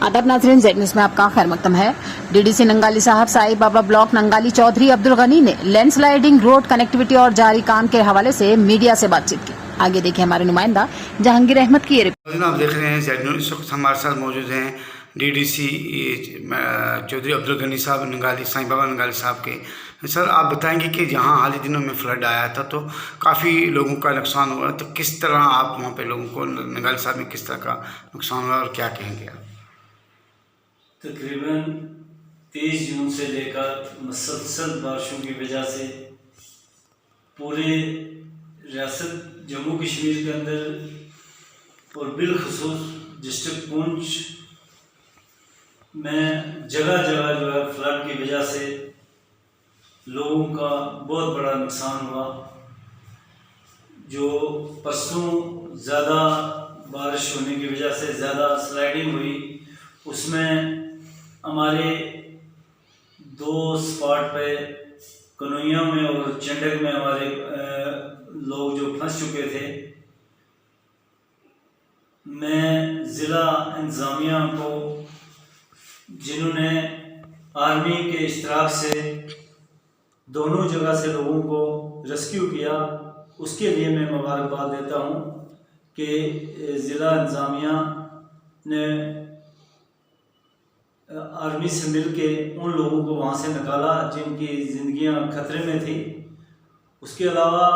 आदाब नाज़रीन, Z news में आपका खैर मकदम है। डीडीसी नंगाली साहब साई बाबा ब्लॉक नंगाली चौधरी अब्दुल गनी ने लैंडस्लाइडिंग, रोड कनेक्टिविटी और जारी काम के हवाले से मीडिया से बातचीत की। आगे देखिए हमारे नुमाइंदा जहांगीर अहमद की ये रिपोर्ट। आप देख रहे हैं ज़ेड न्यूज़। इस वक्त हमारे साथ मौजूद हैं डीडीसी चौधरी अब्दुल गनी साहब नंगाली, साईं बाबा नंगाली साहब के। सर, आप बताएंगे कि जहां हाल ही दिनों में फ्लड आया था तो काफ़ी लोगों का नुकसान हुआ, तो किस तरह आप वहां पे लोगों को नंगाली साहब में किस तरह का नुकसान हुआ और क्या कहेंगे आप? तकरीबन 23 जून से लेकर मुसलसल बारिशों की वजह से पूरे रियासत जम्मू कश्मीर के अंदर और बिलखसूस डिस्ट्रिक्ट पुंछ में जगह जगह जो है फ्लड की वजह से लोगों का बहुत बड़ा नुकसान हुआ। जो परसों ज़्यादा बारिश होने की वजह से ज़्यादा स्लाइडिंग हुई, उसमें हमारे 2 स्पॉट पे कन्हैया में और चंडक में हमारे लोग जो फंस चुके थे। मैं ज़िला इंतज़ामिया को, जिन्होंने आर्मी के इश्तराक से दोनों जगह से लोगों को रेस्क्यू किया, उसके लिए मैं मुबारकबाद देता हूँ कि ज़िला इंतज़ामिया ने आर्मी से मिलके उन लोगों को वहाँ से निकाला जिनकी ज़िंदगियाँ खतरे में थी। उसके अलावा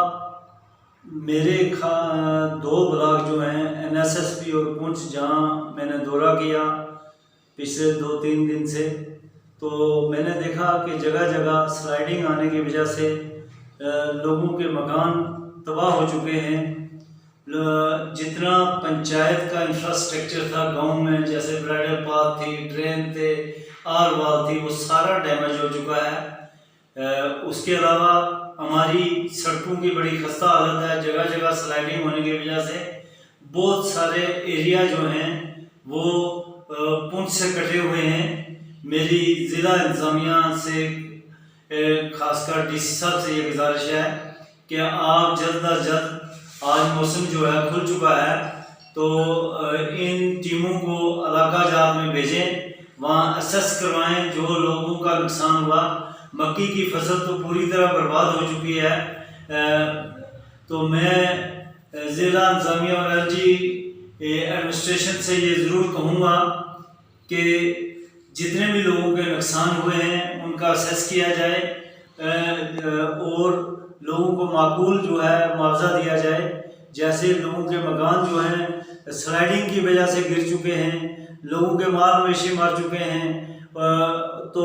मेरे 2 ब्लॉक जो हैं NSSP और पुंछ, जहाँ मैंने दौरा किया पिछले 2-3 दिन से, तो मैंने देखा कि जगह जगह स्लाइडिंग आने की वजह से लोगों के मकान तबाह हो चुके हैं। जितना पंचायत का इंफ्रास्ट्रक्चर था गांव में, जैसे ब्राइडल पाथ थी, ड्रेन थे, आर वाल थी, वो सारा डैमेज हो चुका है। उसके अलावा हमारी सड़कों की बड़ी खस्ता हालत है। जगह जगह स्लाइडिंग होने की वजह से बहुत सारे एरिया जो हैं वो पुंछ से कटे हुए हैं। मेरी ज़िला इंतज़ामिया से खासकर डीसी साहब से ये गुजारिश है कि आप जल्द अज जल्द, आज मौसम जो है खुल चुका है, तो इन टीमों को इलाका जात में भेजें, वहाँ असेस करवाएं जो लोगों का नुकसान हुआ। मक्की की फसल तो पूरी तरह बर्बाद हो चुकी है। तो मैं ज़िला इंतज़ामिया और LG एडमिनिस्ट्रेशन से ये ज़रूर कहूँगा कि जितने भी लोगों के नुकसान हुए हैं उनका असेस किया जाए और लोगों को माकूल जो है मुआवजा दिया जाए। जैसे लोगों के मकान जो हैं स्लाइडिंग की वजह से गिर चुके हैं, लोगों के माल मवेशी मर चुके हैं, तो